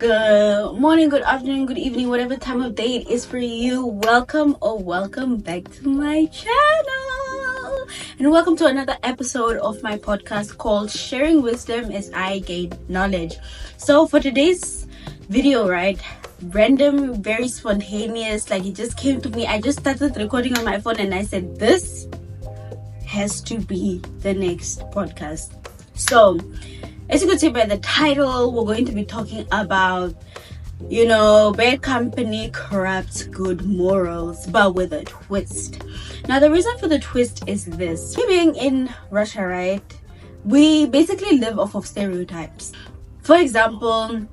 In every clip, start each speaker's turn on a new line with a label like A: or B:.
A: Good morning, good afternoon, good evening, whatever time of day it is for you. Welcome back to my channel. And welcome to another episode of my podcast called Sharing Wisdom as I Gain Knowledge. So for today's video, right, random, very spontaneous, like it just came to me. I just started recording on my phone and I said, this has to be the next podcast. So as you can see by the title, we're going to be talking about, bad company corrupts good morals, but with a twist. Now, the reason for the twist is this. Being in Russia, right, we basically live off of stereotypes. For example,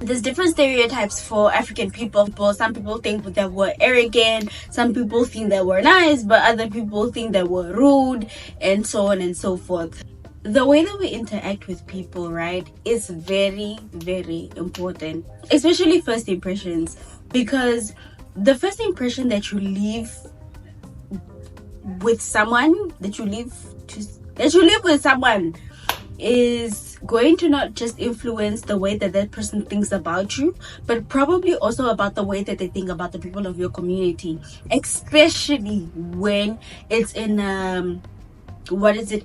A: there's different stereotypes for African people. Some people think that we're arrogant, some people think that we're nice, but other people think that we're rude, and so on and so forth. The way that we interact with people, right, is very, very important, especially first impressions, because the first impression that you leave with someone, is going to not just influence the way that that person thinks about you, but probably also about the way that they think about the people of your community, especially when it's in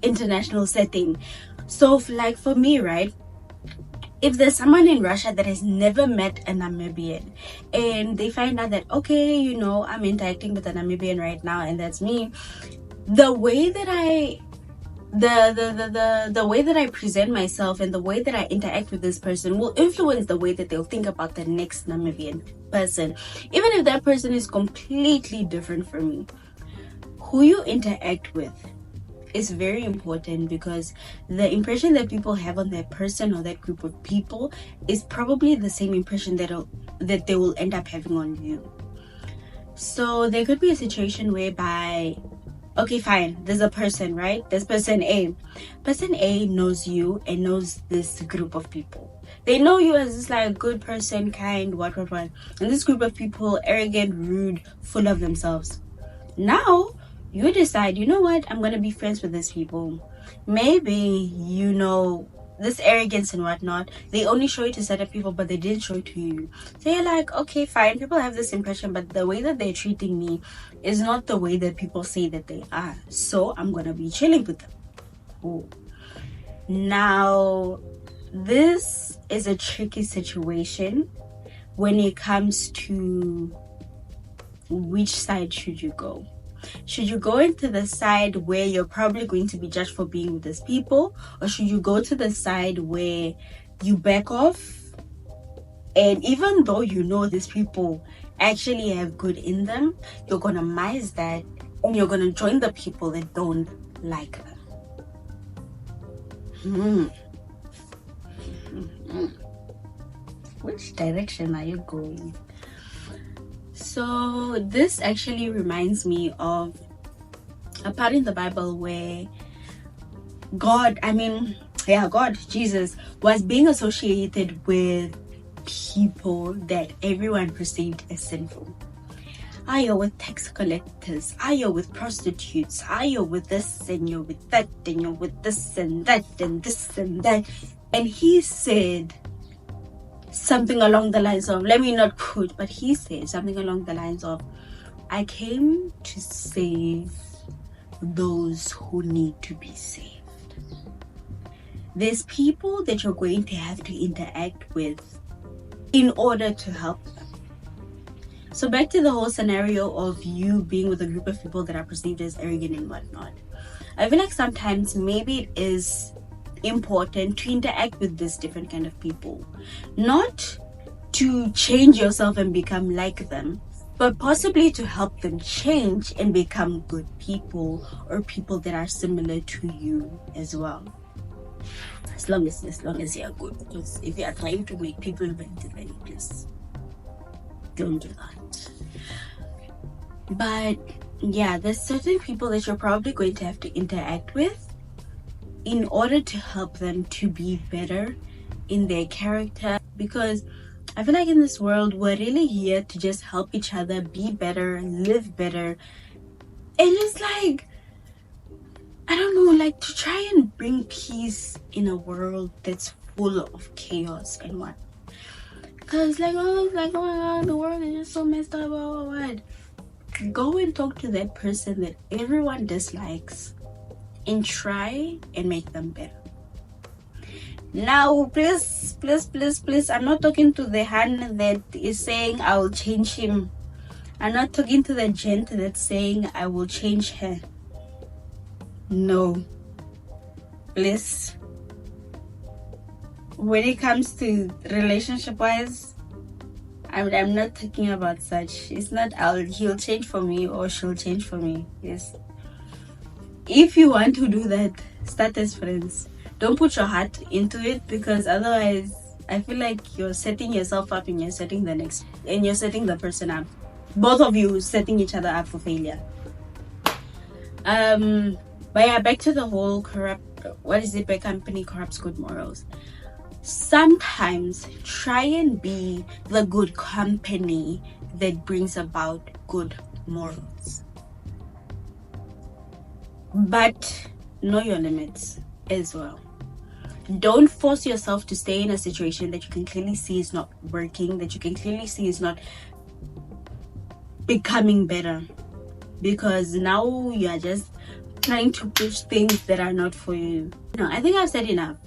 A: international setting. So like for me, right, if there's someone in Russia that has never met a Namibian and they find out that, okay, I'm interacting with a Namibian right now and that's me, the way that I the way that I present myself and the way that I interact with this person will influence the way that they'll think about the next Namibian person, even if that person is completely different from me. Who you interact with is very important, because the impression that people have on that person or that group of people is probably the same impression that they will end up having on you. So there could be a situation whereby, okay, fine, there's a person, right? There's person A. Person A knows you and knows this group of people. They know you as this like good person, kind, what. And this group of people, arrogant, rude, full of themselves. Now, you decide, you know what, I'm going to be friends with these people. Maybe, this arrogance and whatnot, they only show it to certain people, but they didn't show it to you. So you're like, okay, fine, people have this impression, but the way that they're treating me is not the way that people say that they are. So I'm going to be chilling with them. Ooh. Now, this is a tricky situation when it comes to which side should you go. Should you go into the side where you're probably going to be judged for being with these people, or should you go to the side where you back off, and even though these people actually have good in them, you're gonna minimize that and you're gonna join the people that don't like them? Which direction are you going? So this actually reminds me of a part in the Bible where Jesus was being associated with people that everyone perceived as sinful. Are you with tax collectors? Are you with prostitutes? Are you with this and you're with that and you're with this and that and this and that? And he said something along the lines of, let me not quote, but he said something along the lines of, I came to save those who need to be saved. There's people that you're going to have to interact with in order to help them. So back to the whole scenario of you being with a group of people that are perceived as arrogant and whatnot. I feel like sometimes maybe it is important to interact with this different kind of people, not to change yourself and become like them, but possibly to help them change and become good people, or people that are similar to you as well, as long as you're good. Because if you are trying to make people better, then please don't do that. But yeah, there's certain people that you're probably going to have to interact with in order to help them to be better in their character, because I feel like in this world we're really here to just help each other be better, live better, and it's like, I don't know, like to try and bring peace in a world that's full of chaos and what. Cause like, oh, like, oh my god, the world is just so messed up. What? Go and talk to that person that everyone dislikes and try and make them better. Now, please, I'm not talking to the hand that is saying I will change him. I'm not talking to the gent that's saying I will change her. No. Please. When it comes to relationship-wise, I'm not talking about such. It's not he'll change for me or she'll change for me. Yes. If you want to do that, start as friends. Don't put your heart into it, because otherwise I feel like you're setting yourself up and you're setting the person up. Both of you setting each other up for failure. But yeah, back to the whole bad company corrupts good morals. Sometimes try and be the good company that brings about good morals. But know your limits as well. Don't force yourself to stay in a situation that you can clearly see is not working, that you can clearly see is not becoming better, because now you are just trying to push things that are not for you. No, I think I've said enough.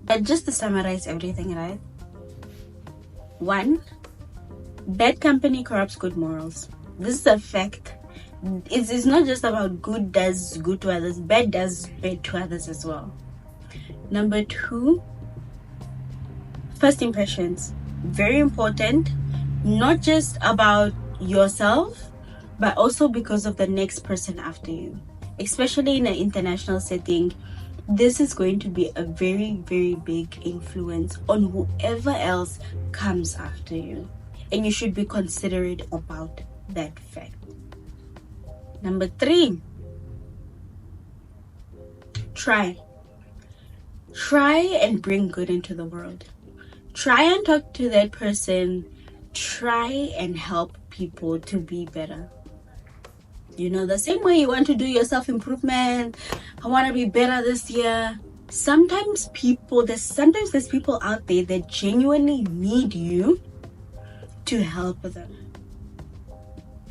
A: But just to summarize everything, right? 1, bad company corrupts good morals. This is a fact. It's not just about good does good to others, bad does bad to others as well. Number 2, first impressions. Very important. Not just about yourself, but also because of the next person after you. Especially in an international setting, this is going to be a very, very big influence on whoever else comes after you. And you should be considerate about that fact. Number 3, try and bring good into the world. Try and talk to that person. Try and help people to be better. You know, the same way you want to do your self-improvement. I want to be better this year. Sometimes there's people out there that genuinely need you to help them.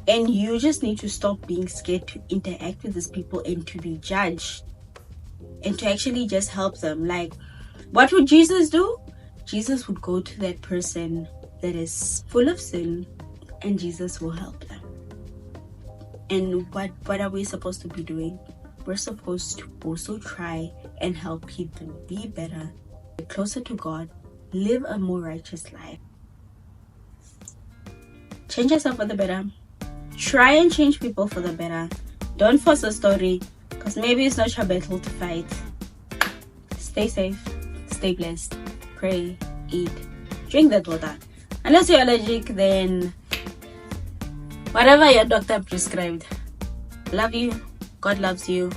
A: And you just need to stop being scared to interact with these people and to be judged, and to actually just help them. Like, what would Jesus do? Jesus would go to that person that is full of sin, and Jesus will help them. And what are we supposed to be doing? We're supposed to also try and help people be better, get closer to God, live a more righteous life. Change yourself for the better. Try and change people for the better. Don't force a story, because maybe it's not your battle to fight. Stay safe, stay blessed, pray, eat, drink that water. Unless you're allergic, then whatever your doctor prescribed. Love you. God loves you.